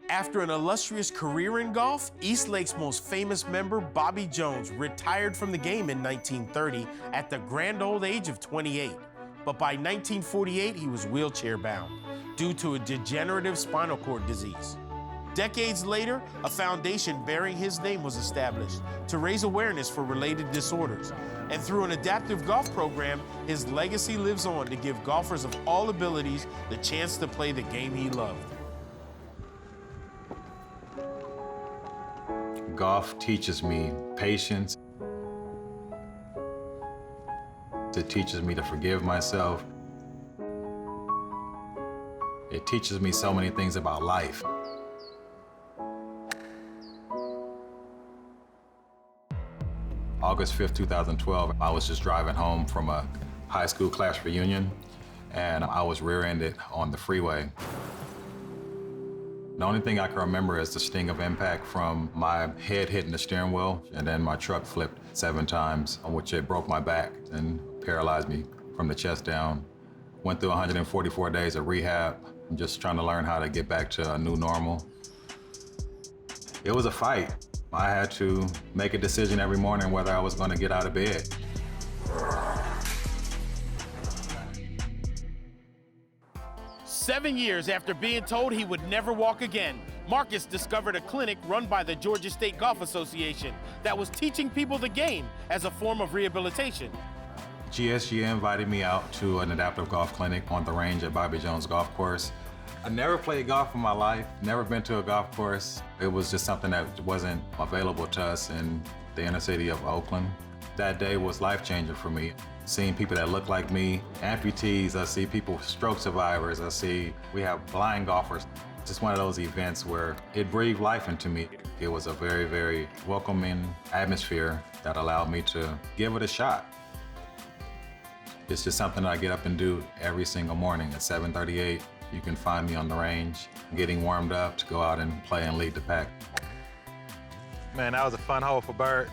After an illustrious career in golf, Eastlake's most famous member, Bobby Jones, retired from the game in 1930 at the grand old age of 28. But by 1948, he was wheelchair-bound due to a degenerative spinal cord disease. Decades later, a foundation bearing his name was established to raise awareness for related disorders. And through an adaptive golf program, his legacy lives on to give golfers of all abilities the chance to play the game he loved. Golf teaches me patience. It teaches me to forgive myself. It teaches me so many things about life. August 5th, 2012, I was just driving home from a high school class reunion, and I was rear-ended on the freeway. The only thing I can remember is the sting of impact from my head hitting the steering wheel, and then my truck flipped 7 times, which it broke my back and paralyzed me from the chest down. Went through 144 days of rehab, just trying to learn how to get back to a new normal. It was a fight. I had to make a decision every morning whether I was going to get out of bed. Seven years after being told he would never walk again, Marcus discovered a clinic run by the Georgia State Golf Association that was teaching people the game as a form of rehabilitation. GSG invited me out to an adaptive golf clinic on the range at Bobby Jones Golf Course. I never played golf in my life, never been to a golf course. It was just something that wasn't available to us in the inner city of Oakland. That day was life-changing for me. Seeing people that look like me, amputees, I see people, stroke survivors, we have blind golfers. Just one of those events where it breathed life into me. It was a very, very welcoming atmosphere that allowed me to give it a shot. It's just something that I get up and do every single morning at 7:38. You can find me on the range, getting warmed up to go out and play and lead the pack. Man, that was a fun hole for Bird.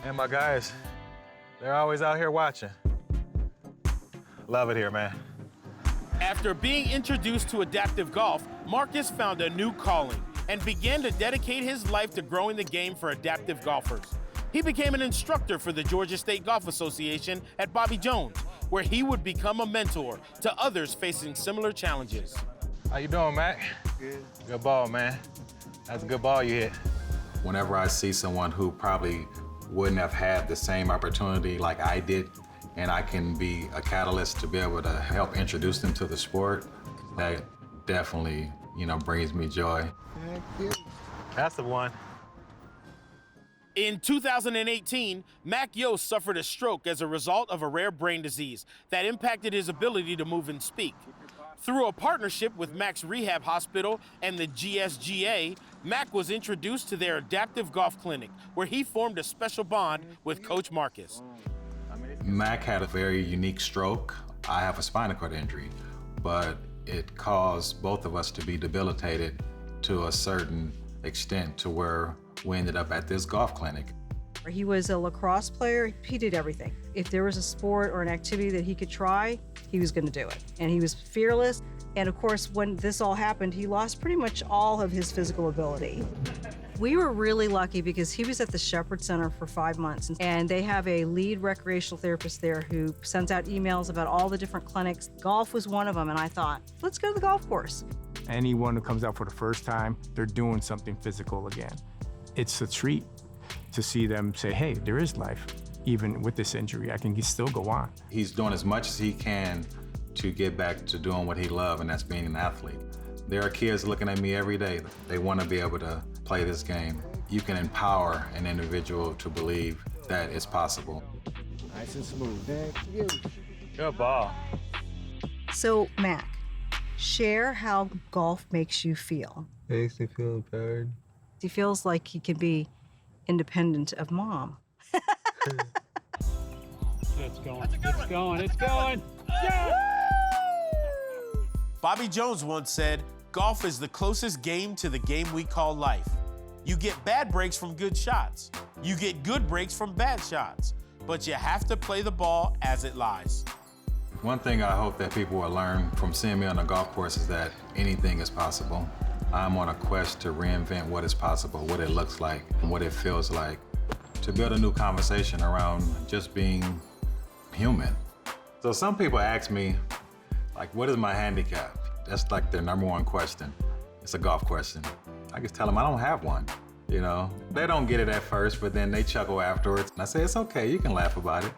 And my guys, they're always out here watching. Love it here, man. After being introduced to adaptive golf, Marcus found a new calling and began to dedicate his life to growing the game for adaptive golfers. He became an instructor for the Georgia State Golf Association at Bobby Jones, where he would become a mentor to others facing similar challenges. How you doing, Mac? Good. Good ball, man. That's a good ball you hit. Whenever I see someone who probably wouldn't have had the same opportunity like I did, and I can be a catalyst to be able to help introduce them to the sport, that definitely, brings me joy. That's the one. In 2018, Mac Yost suffered a stroke as a result of a rare brain disease that impacted his ability to move and speak. Through a partnership with Mac's Rehab Hospital and the GSGA, Mac was introduced to their adaptive golf clinic, where he formed a special bond with Coach Marcus. Mac had a very unique stroke. I have a spinal cord injury, but it caused both of us to be debilitated to a certain extent to where we ended up at this golf clinic. He was a lacrosse player. He did everything. If there was a sport or an activity that he could try, he was going to do it. And he was fearless. And of course, when this all happened, he lost pretty much all of his physical ability. We were really lucky because he was at the Shepherd Center for 5 months, and they have a lead recreational therapist there who sends out emails about all the different clinics. Golf was one of them, and I thought, let's go to the golf course. Anyone who comes out for the first time, they're doing something physical again. It's a treat to see them say, hey, there is life. Even with this injury, I can still go on. He's doing as much as he can to get back to doing what he loves, and that's being an athlete. There are kids looking at me every day. They want to be able to play this game. You can empower an individual to believe that it's possible. Nice and smooth. Thank you. Good ball. So, Mac, share how golf makes you feel. Makes me feel empowered. He feels like he can be independent of mom. It's going. It's going. It's going. Yeah! Bobby Jones once said, golf is the closest game to the game we call life. You get bad breaks from good shots. You get good breaks from bad shots. But you have to play the ball as it lies. One thing I hope that people will learn from seeing me on the golf course is that anything is possible. I'm on a quest to reinvent what is possible, what it looks like, and what it feels like, to build a new conversation around just being human. So some people ask me, like, what is my handicap? That's like their number one question. It's a golf question. I just tell them I don't have one. You know, they don't get it at first, but then they chuckle afterwards. And I say, it's okay, you can laugh about it.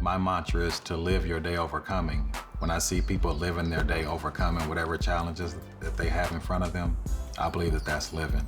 My mantra is to live your day overcoming. When I see people living their day overcoming whatever challenges that they have in front of them, I believe that that's living.